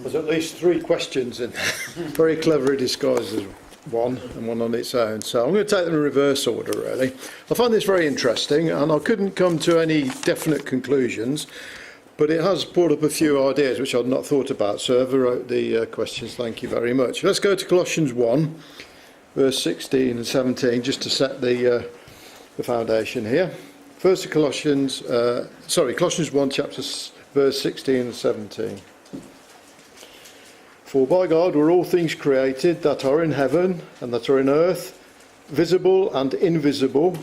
There's at least three questions in there, very cleverly disguised as one and one on its own. So I'm going to take them in reverse order, really. I find this very interesting, and I couldn't come to any definite conclusions, but it has brought up a few ideas which I'd not thought about. So whoever wrote the questions, thank you very much. Let's go to Colossians 1, verse 16 and 17, just to set the foundation here. First, Colossians 1, verse 16 and 17. For by God were all things created that are in heaven and that are in earth, visible and invisible,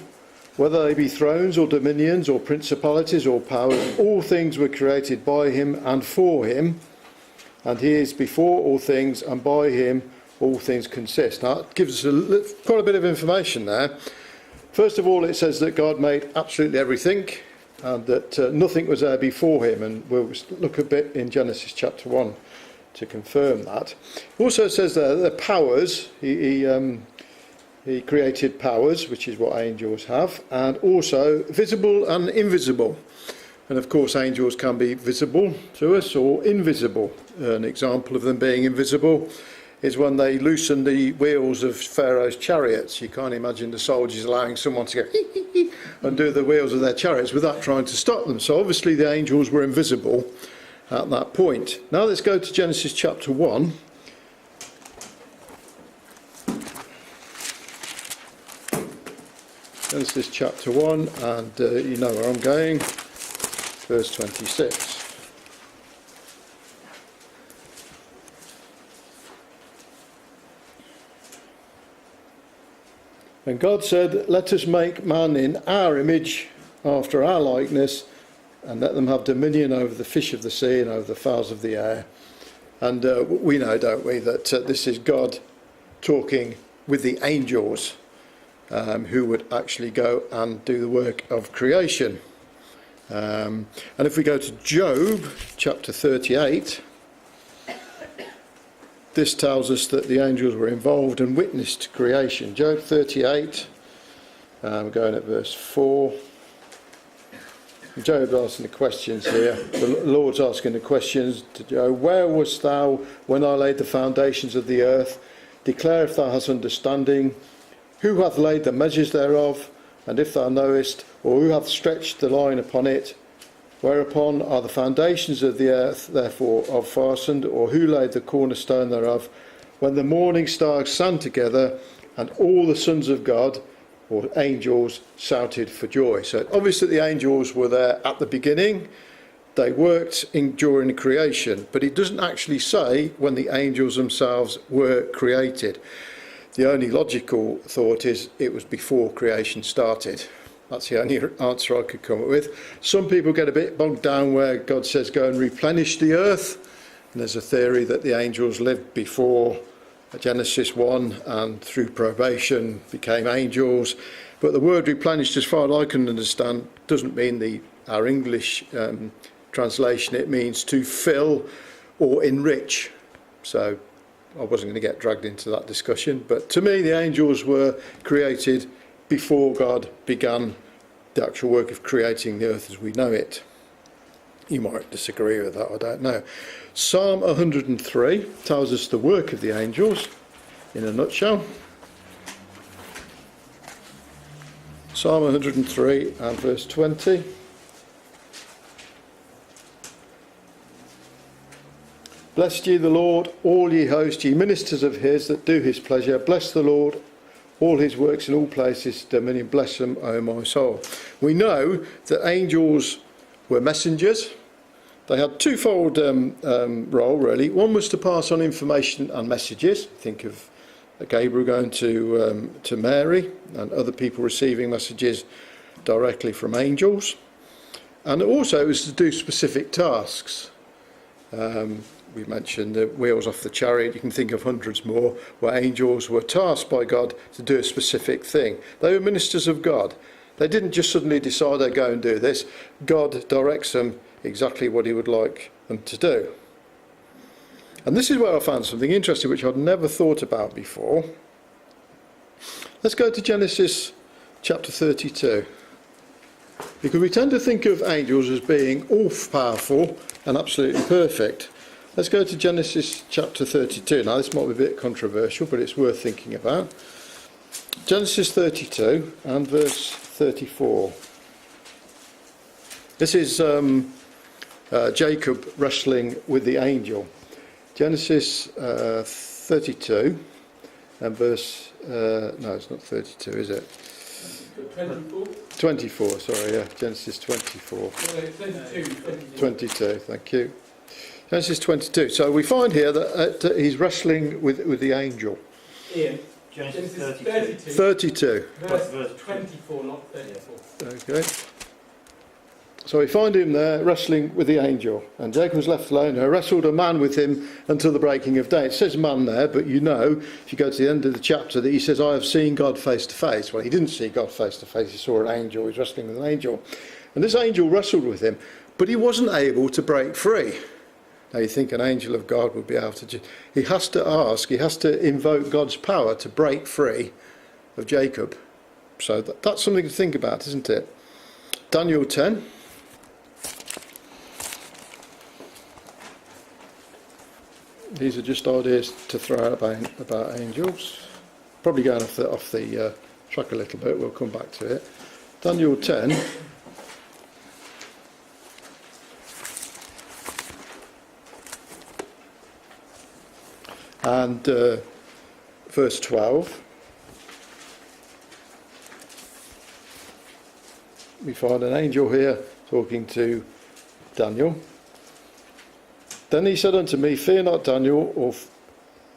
whether they be thrones or dominions or principalities or powers. All things were created by him and for him, and he is before all things, and by him all things consist. Now, that gives us quite a bit of information there. First of all, it says that God made absolutely everything, and that nothing was there before him, and we'll look a bit in Genesis chapter 1 to confirm that. Also, it says there the powers, he created powers, which is what angels have, and also visible and invisible. And of course, angels can be visible to us or invisible. An example of them being invisible is when they loosen the wheels of Pharaoh's chariots. You can't imagine the soldiers allowing someone to go and do the wheels of their chariots without trying to stop them. So obviously the angels were invisible at that point. Now let's go to Genesis chapter 1. Genesis chapter 1, and you know where I'm going, verse 26. And God said, let us make man in our image, after our likeness, and let them have dominion over the fish of the sea and over the fowls of the air. And we know, don't we, that this is God talking with the angels who would actually go and do the work of creation. And if we go to Job chapter 38, this tells us that the angels were involved and witnessed creation. Job 38, we're going at verse 4. Job's asking the questions here. The Lord's asking the questions to Job. Where wast thou when I laid the foundations of the earth? Declare if thou hast understanding. Who hath laid the measures thereof? And if thou knowest, or who hath stretched the line upon it? Whereupon are the foundations of the earth therefore of fastened? Or who laid the cornerstone thereof? When the morning stars sang together, and all the sons of God, or angels, shouted for joy. So obviously the angels were there at the beginning. They worked during creation, but it doesn't actually say when the angels themselves were created. The only logical thought is it was before creation started. That's the only answer I could come up with. Some people get a bit bogged down where God says go and replenish the earth. And there's a theory that the angels lived before Genesis 1 and through probation became angels. But the word replenished, as far as I can understand, doesn't mean our English translation. It means to fill or enrich. So I wasn't going to get dragged into that discussion. But to me, the angels were created before God began the actual work of creating the earth as we know it. You might disagree with that, I don't know. Psalm 103 tells us the work of the angels in a nutshell. Psalm 103 and verse 20. Bless ye the Lord, all ye hosts, ye ministers of his that do his pleasure. Bless the Lord, all his works in all places, dominion. Bless them, O my soul. We know that angels were messengers. They had twofold role, really. One was to pass on information and messages. Think of Gabriel going to Mary and other people receiving messages directly from angels. And also it was to do specific tasks. We mentioned the wheels off the chariot. You can think of hundreds more where angels were tasked by God to do a specific thing. They were ministers of God. They didn't just suddenly decide they'd go and do this. God directs them exactly what he would like them to do. And this is where I found something interesting which I'd never thought about before. Let's go to Genesis chapter 32. Because we tend to think of angels as being all powerful and absolutely perfect. Let's go to Genesis chapter 32. Now, this might be a bit controversial, but it's worth thinking about. Genesis 32 and verse 34. This is Jacob wrestling with the angel. Genesis 32 and verse... no, it's not 32, is it? 24. 24, sorry, yeah. Genesis 24. 22, thank you. Genesis 22. So we find here that he's wrestling with the angel. Ian. Genesis 32. Verse 24, not 34. Okay. So we find him there wrestling with the angel. And Jacob was left alone. He wrestled a man with him until the breaking of day. It says man there, but you know, if you go to the end of the chapter, that he says, I have seen God face to face. Well, he didn't see God face to face. He saw an angel. He was wrestling with an angel. And this angel wrestled with him, but he wasn't able to break free. Now you think an angel of God would be able to... He has to ask, he has to invoke God's power to break free of Jacob. So that's something to think about, isn't it? Daniel 10. These are just ideas to throw out about angels. Probably going off the track a little bit. We'll come back to it. Daniel 10. And verse 12. We find an angel here talking to Daniel. Then he said unto me, Fear not, Daniel,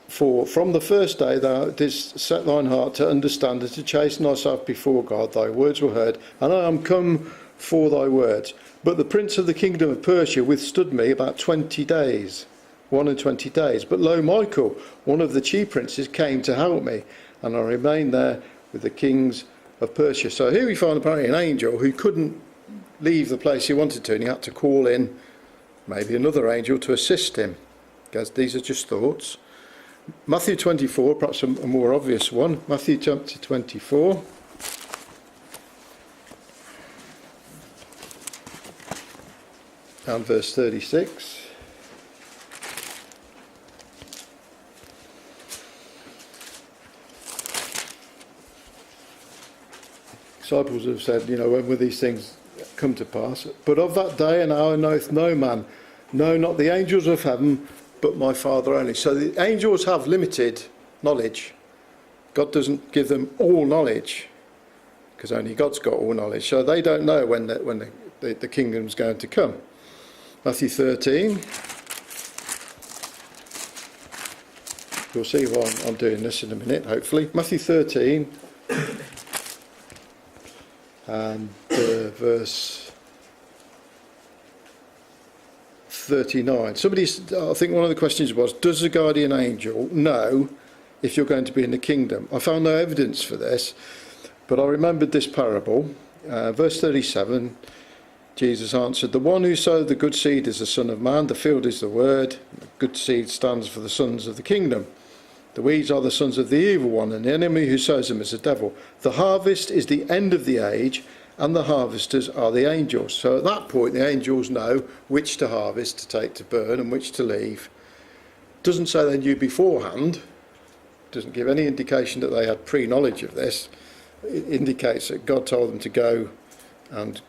for from the first day thou didst set thine heart to understand and to chasten thyself before God, thy words were heard, and I am come for thy words. But the prince of the kingdom of Persia withstood me about 20 days, 21 days. But lo, Michael, one of the chief princes, came to help me, and I remained there with the kings of Persia. So here we find apparently an angel who couldn't leave the place he wanted to, and he had to call in maybe another angel to assist him. Because these are just thoughts. Matthew 24, perhaps a more obvious one. Matthew chapter 24. And verse 36. Disciples have said, when will these things come to pass? But of that day and hour knoweth no man, no, not the angels of heaven, but my Father only. So the angels have limited knowledge. God doesn't give them all knowledge, because only God's got all knowledge. So they don't know when the kingdom's going to come. Matthew 13. You'll see why I'm doing this in a minute, hopefully. Matthew 13. And verse 39. I think one of the questions was, does the guardian angel know if you're going to be in the kingdom? I found no evidence for this, but I remembered this parable. Verse 37, Jesus answered, the one who sowed the good seed is the Son of Man, the field is the word, the good seed stands for the sons of the kingdom. The weeds are the sons of the evil one, and the enemy who sows them is the devil. The harvest is the end of the age, and the harvesters are the angels. So at that point, the angels know which to harvest, to take to burn, and which to leave. Doesn't say they knew beforehand. Doesn't give any indication that they had pre-knowledge of this. It indicates that God told them to go and,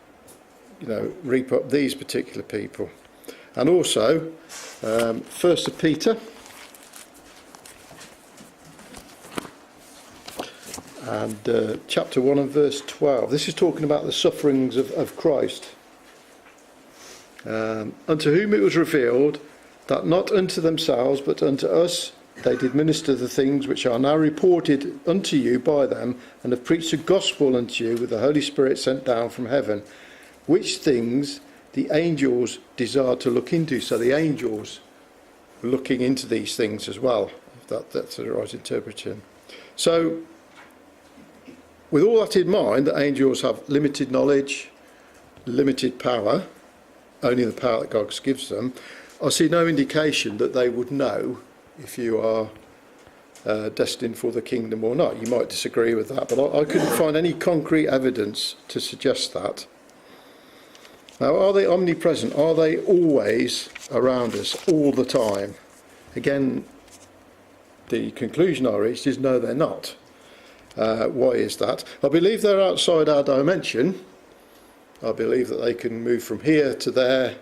reap up these particular people. And also, 1 Peter. And chapter 1 and verse 12. This is talking about the sufferings of Christ. Unto whom it was revealed that not unto themselves but unto us they did minister the things which are now reported unto you by them, and have preached the gospel unto you with the Holy Spirit sent down from heaven, which things the angels desired to look into. So the angels were looking into these things as well, if that's the right interpretation. So with all that in mind, that angels have limited knowledge, limited power, only the power that God gives them, I see no indication that they would know if you are destined for the kingdom or not. You might disagree with that, but I couldn't find any concrete evidence to suggest that. Now, are they omnipresent? Are they always around us, all the time? Again, the conclusion I reached is no, they're not. Why is that? I believe they're outside our dimension. I believe that they can move from here to there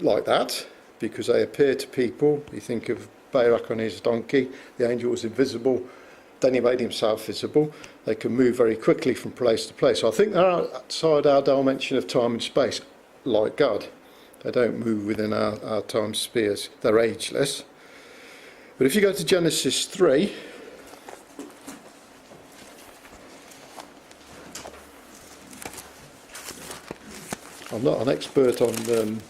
like that, because they appear to people. You think of Barak on his donkey, the angel was invisible, then he made himself visible. They can move very quickly from place to place. I think they're outside our dimension of time and space, like God. They don't move within our time spheres. They're ageless. But if you go to Genesis 3, I'm not an expert on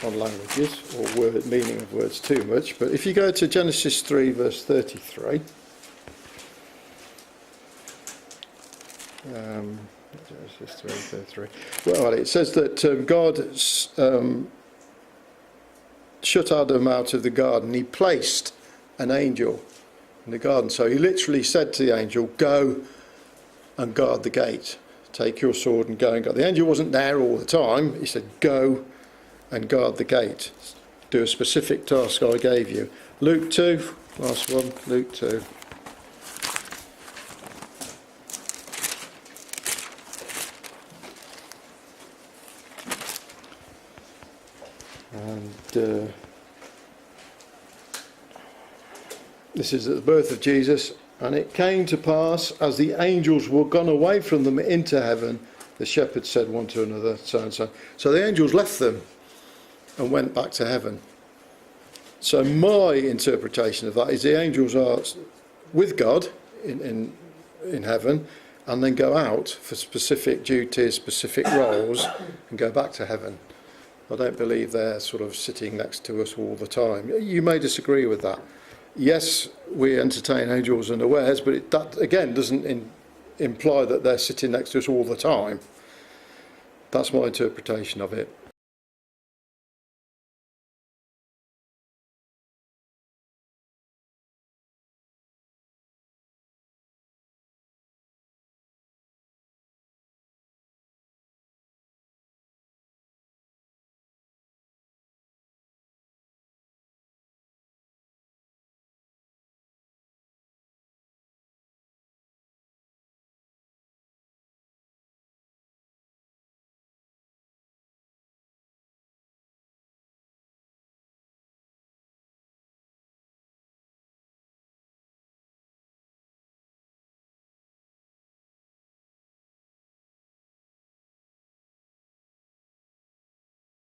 languages or meaning of words too much, but if you go to Genesis 3 verse 33, Genesis 3:33. Well, it says that God shut Adam out of the garden. He placed an angel in the garden. So he literally said to the angel, go and guard the gate. Take your sword and go and guard. The angel wasn't there all the time. He said, go and guard the gate. Do a specific task I gave you. Luke 2, last one, Luke 2. And this is at the birth of Jesus. And it came to pass, as the angels were gone away from them into heaven, the shepherds said one to another, so and so. So the angels left them and went back to heaven. So my interpretation of that is the angels are with God in heaven, and then go out for specific duties, specific roles, and go back to heaven. I don't believe they're sort of sitting next to us all the time. You may disagree with that. Yes, we entertain angels unawares, but that again doesn't imply that they're sitting next to us all the time. That's my interpretation of it.